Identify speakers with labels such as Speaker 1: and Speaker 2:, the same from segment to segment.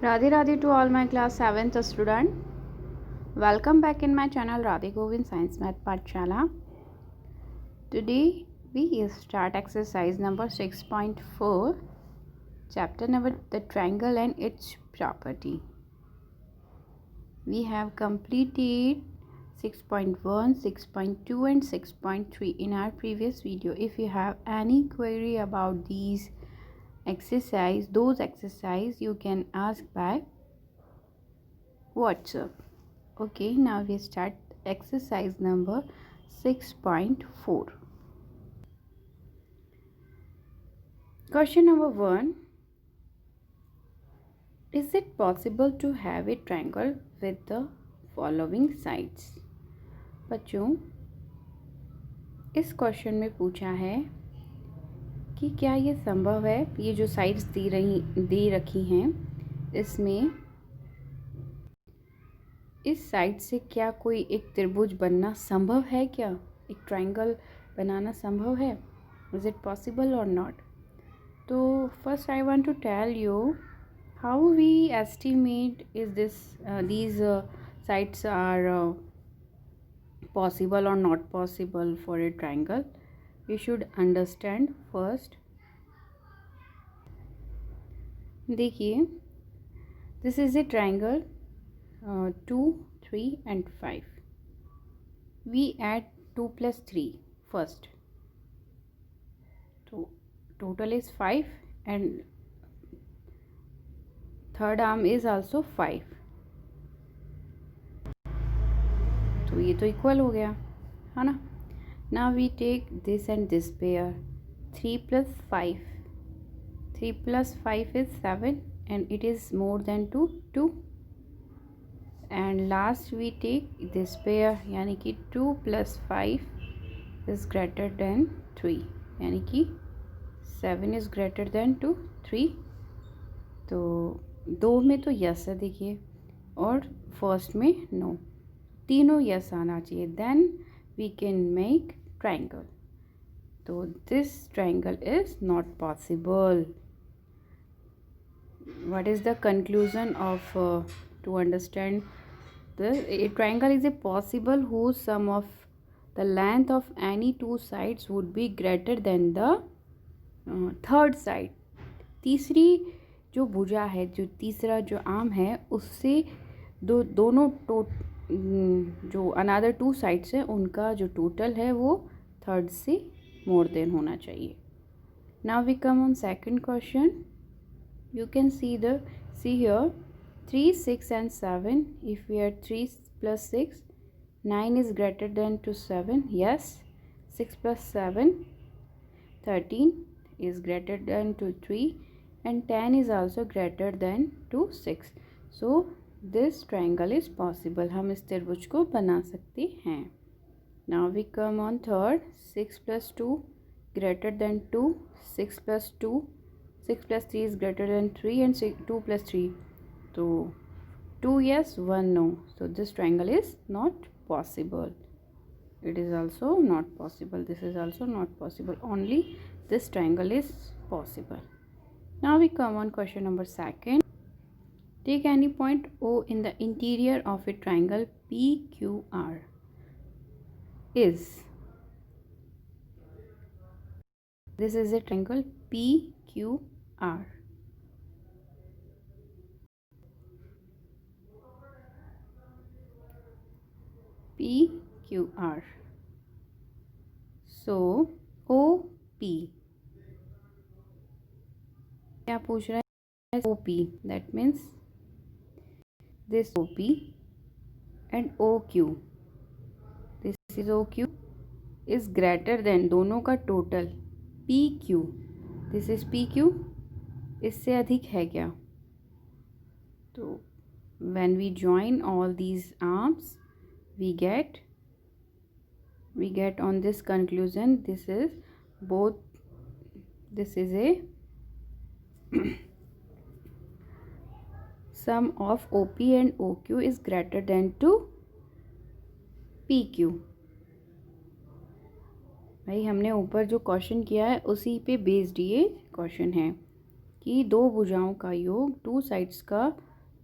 Speaker 1: Radhe Radhe to all my class 7th student. Welcome back in my channel Radhe Govind Science Math Pathshala. Today we start exercise number 6.4, chapter number the triangle and its property. We have completed 6.1, 6.2 and 6.3 in our previous video. If you have any query about those exercise you can ask by WhatsApp. Okay, now we start exercise number 6.4. Question number 1. Is it possible to have a triangle with the following sides? बच्चों, इस question में पूछा है कि क्या ये संभव है, ये जो साइड्स दे रखी हैं, इसमें इस साइड से क्या कोई एक त्रिभुज बनना संभव है? क्या एक ट्रायंगल बनाना संभव है? इज इट पॉसिबल और नॉट? तो first I want to tell you how we estimate is this these sides are possible or not possible for a triangle. We should understand first. देखिए, this is a triangle 2, 3 and 5. We add 2 plus 3 first. So total is 5 and third arm is also 5. तो ये तो equal हो गया है ना. Now we take this and this pair 3 plus 5. 3 plus 5 is 7 and it is more than 2 and last we take this pair यानी कि 2 plus 5 is greater than 3 यानी कि 7 is greater than 3. तो दो में तो यस है देखिए और फर्स्ट में नो, तीनों यस आना चाहिए, then we can make triangle. तो this triangle is not possible. What is the conclusion of to understand a triangle is a possible whose sum of the length of any two sides would be greater than the third side. तीसरी जो भुजा है, जो तीसरा जो arm है, उससे दोनों जो अनदर टू साइड्स है उनका जो टोटल है वो थर्ड से मोर देन होना चाहिए. Now we come on second question. You can see here 3, 6 and 7. If we add 3 plus 6, 9 is greater than to 7. Yes. 6 plus 7, 13 is greater than to 3 and 10 is also greater than to 6. So this triangle is possible. हम इस त्रिभुज को बना सकते हैं. Now we come on third. 6 plus 2 greater than 2. 6 plus 2, 6 plus 3 is greater than 3 and 2 plus 3. So 2 yes, 1 no. So this triangle is not possible. It is also not possible. This is also not possible. Only this triangle is possible. Now we come on question number 2. Take any point O in the interior of a triangle PQR. This is a triangle PQR. PQR. So OP क्या पूछ रहा है? OP, that means this OP and OQ, this is OQ is greater than, दोनों का total PQ, this is PQ, इससे अधिक है क्या? तो when we join all these arms we get on this conclusion, this is both, this is a sum of OP and OQ is greater than to PQ. भाई हमने ऊपर जो question किया है उसी पे बेस्ड ये क्वेश्चन है कि दो भुजाओं का योग, टू साइड्स का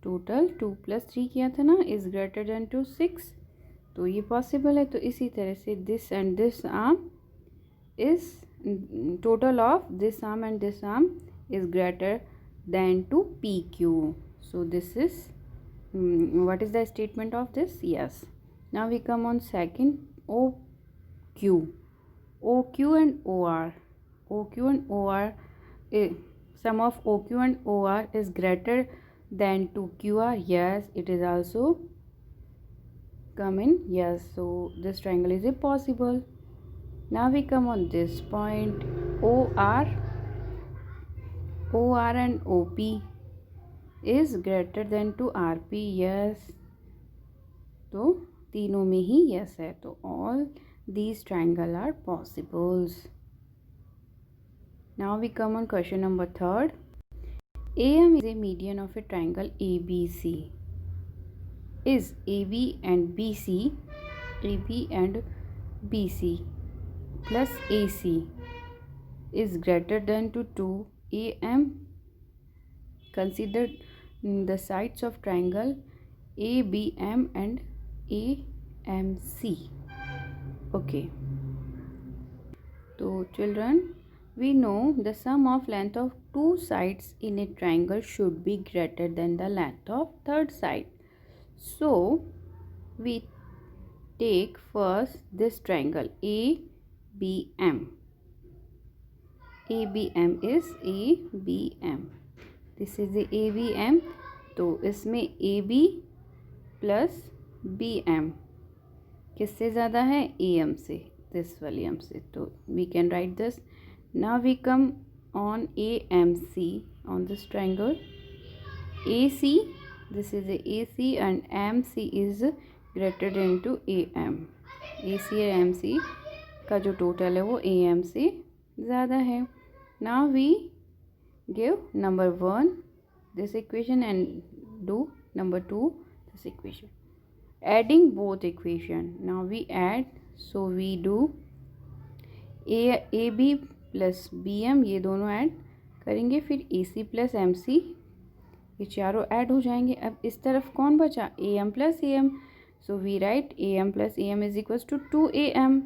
Speaker 1: टोटल 2 + 3 किया था ना, इज़ ग्रेटर देन टू 6, तो ये पॉसिबल है। तो इसी तरह से this and this arm is total of this arm and this arm is greater than to PQ. So this is what is the statement of this? Yes. Now we come on second, OQ. OQ and OR. OQ and OR, sum of OQ and OR is greater than to QR. Yes, it is also come in. Yes, so this triangle is possible. Now we come on this point, OR and OP is greater than to RP. Yes, तो तीनों में ही yes है, तो all these triangle are possibles. Now we come on question number 3rd. AM is a median of a triangle ABC. Is AB and BC plus AC is greater than to 2AM. Consider the sides of triangle ABM and AMC. Okay, so children, we know the sum of length of two sides in a triangle should be greater than the length of third side. So we take first this triangle ABM. ABM is ABM. This is the ABM. तो इसमें AB plus BM किससे ज़्यादा है? AM से, this वाली M से. तो we can write this. Now we come on AMC on this triangle. AC, this is the AC and MC is greater than to AM. AC और MC का जो टोटल है वो AM से ज़्यादा है. Now we give number 1 this equation and do number 2 this equation. Adding both equation, now we add, so we do AB plus BM, ये दोनों ऐड करेंगे, फिर AC plus MC, ये चारों ऐड हो जाएंगे. अब इस तरफ कौन बचा? AM plus AM. So we write AM plus AM is equals to 2AM.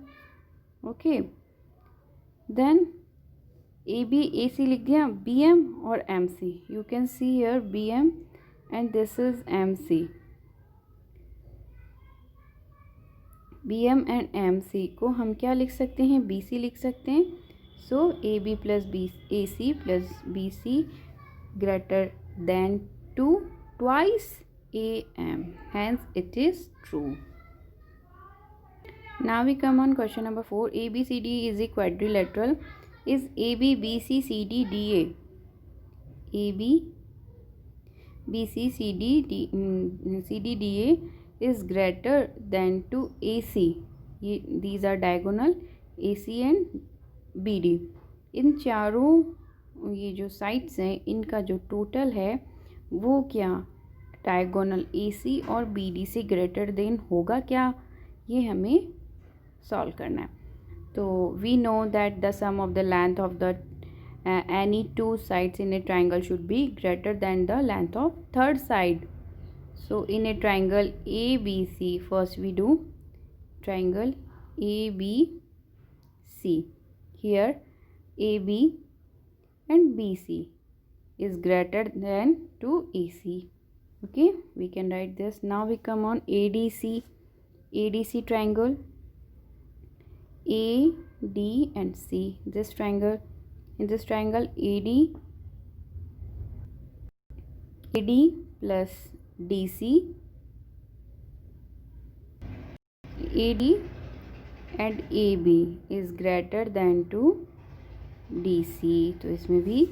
Speaker 1: Okay, then AB AC लिख दिया, BM और MC. You can see here BM and this is MC. BM and MC को हम क्या लिख सकते हैं? BC लिख सकते हैं. So AB plus AC plus BC greater than to twice AM. Hence it is true. Now we come on question number 4. ABCD is a quadrilateral. Is AB BC CD DA? AB BC CD DA is greater than to AC. These are diagonal AC and BD. इन चारों ये जो sides हैं इनका जो total है वो क्या diagonal AC और BD से ग्रेटर देन होगा क्या? ये हमें सॉल्व करना है. तो we know that the sum of the length of the any two sides in a triangle should be greater than the length of third side. So in a triangle ABC, first we do triangle ABC. Here AB and BC is greater than to AC. Okay, we can write this. Now we come on ADC triangle, A, D and C. This triangle, in this triangle AD plus DC, AD and AB is greater than to DC. तो इसमें भी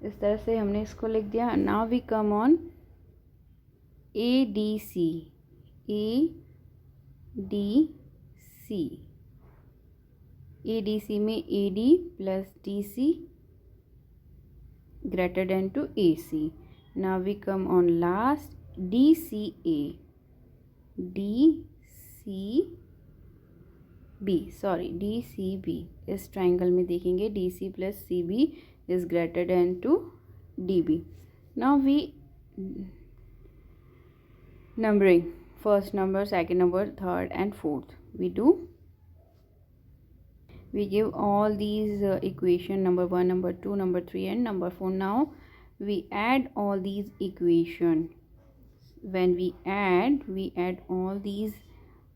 Speaker 1: इस तरह से हमने इसको लिख दिया. Now we come on ADC. ADC में AD plus DC greater than to AC. Now we come on last DCB. इस ट्राइंगल में देखेंगे DC plus CB is greater than to DB. Now we numbering. First number, second number, third and fourth. We give all these equation number 1, number 2, number 3 and number 4. Now we add all these equation. When we add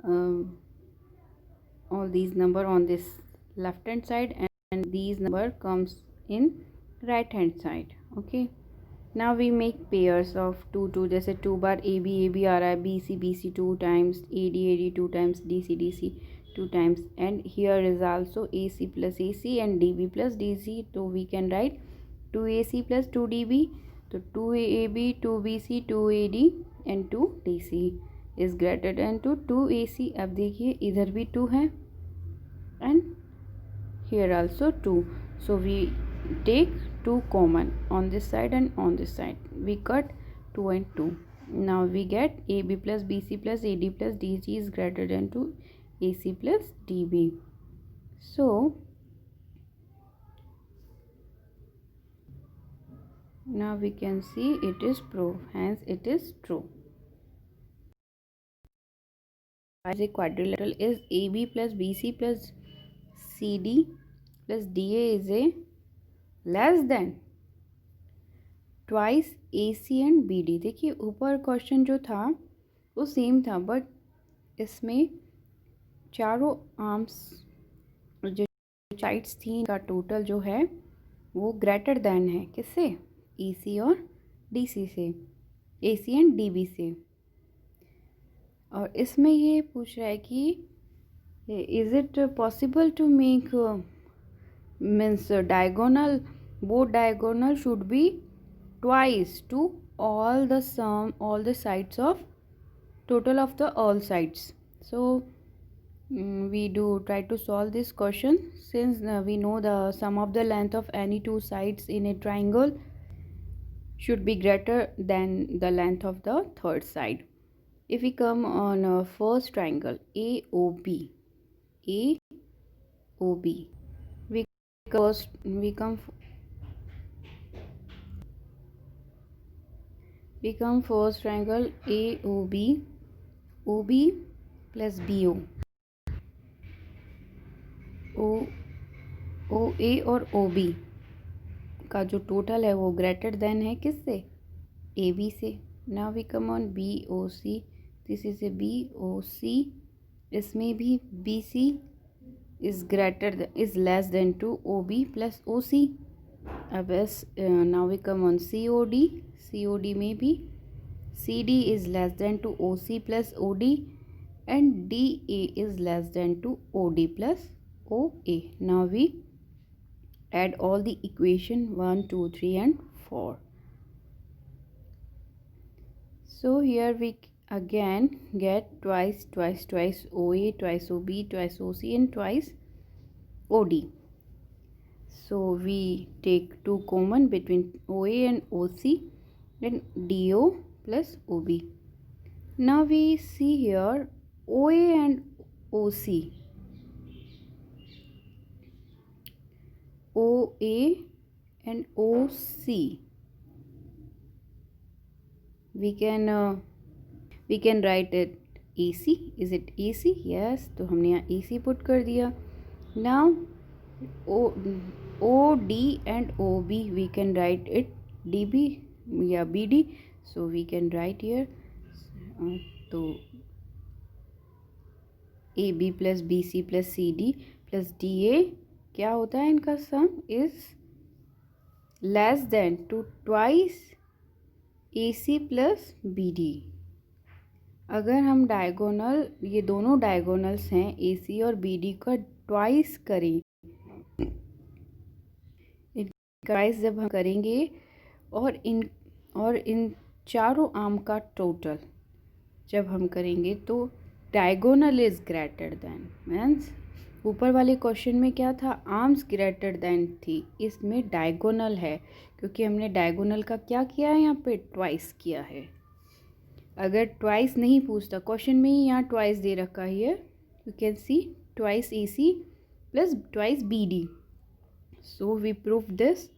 Speaker 1: um, all these number on this left hand side, and these number comes in right hand side. Okay, now we make pairs of 2 2, जैसे 2 बार AB आ रहा है, BC 2 times, AD 2 times, DC 2 times, and here is also AC plus AC and DB plus DC. So we can write 2AC plus 2DB. तो 2AB 2BC 2AD and 2DC is greater than 2AC. अब देखिए इधर भी 2 है and here also 2. So we take 2 common on this side and on this side. We cut 2 and 2. Now we get AB plus BC plus AD plus DC is greater than 2 AC plus DB. So now we can see it is proof, hence it is true. As a quadrilateral is AB plus BC plus CD plus DA is a less than twice AC and BD. देखिए ऊपर question जो था वो same था, but इसमें चारों arms जो sides थी का टोटल जो है वो ग्रेटर देन है किससे, AC और DC से, AC एंड DB से. और इसमें ये पूछ रहा है कि is it possible to make means diagonal, both diagonal should be twice to all the sides of total of the all sides. So we try to solve this question. Since we know the sum of the length of any two sides in a triangle should be greater than the length of the third side. If we come on first triangle AOB, we come first triangle AOB, OB plus BO, OA और OB का जो total है वो greater than है किससे, AB से. Now we come on BOC, this is a BOC, इसमें भी BC is less than to OB plus OC. अब now we come on COD में भी CD is less than to OC plus OD and DA is less than to OD plus OA. Now we add all the equation 1 2 3 and 4. So here we again get twice OA, twice OB, twice OC and twice OD. So we take 2 common between OA and OC and DO plus OB. Now we see here OA and OC, OA and OC, we can write it AC. Is it AC? Yes, तो हमने यहाँ AC put कर दिया. Now OD and OB we can write it DB या BD. So we can write here तो AB plus BC plus CD plus DA क्या होता है, इनका sum is less than two twice AC plus BD. अगर हम diagonal, ये दोनों डायगोनल्स हैं AC और BD का ट्वाइस करें, ट्वाइस जब हम करेंगे और इन चारों आर्म का टोटल जब हम करेंगे तो diagonal is greater than, means ऊपर वाले क्वेश्चन में क्या था, आर्म्स ग्रेटर देन थी, इसमें डायगोनल है क्योंकि हमने डायगोनल का क्या किया है, यहाँ पे ट्वाइस किया है. अगर ट्वाइस नहीं पूछता क्वेश्चन में ही, यहाँ ट्वाइस दे रखा है, you can see twice AC plus twice BD. So we prove this.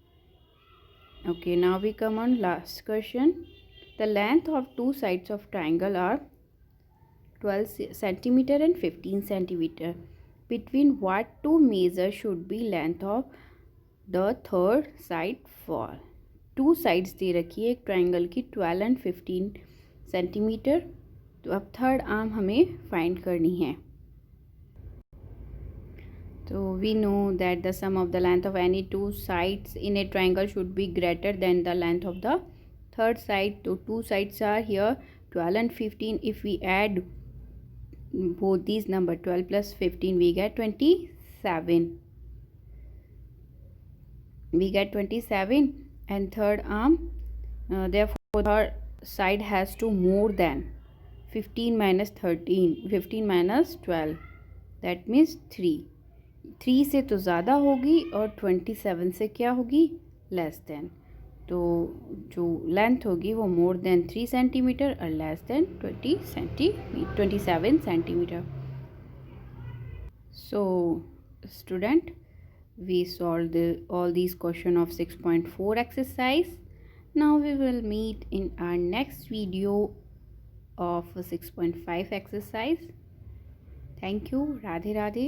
Speaker 1: Okay, now we come on last question. The length of two sides of triangle are 12 centimeter and 15 centimeter. Between what two measures should be length of the third side fall? Two sides दे रखी है एक triangle की 12 and 15 centimetre. तो अब third arm हमें find करनी है. So we know that the sum of the length of any two sides in a triangle should be greater than the length of the third side. So two sides are here 12 and 15. If we add both these number 12 plus 15, we get 27. We get 27, and third arm, therefore third side has to more than 15 minus 13, 15 minus 12, that means 3. 3 से तो ज़्यादा होगी और 27 से क्या होगी, less than. तो जो लेंथ होगी वो मोर देन 3 सेंटीमीटर और less than 27 centimetre. So student, we solved all these question of 6.4 exercise. Now we will meet in our next video of 6.5 exercise. Thank you. Radhe Radhe.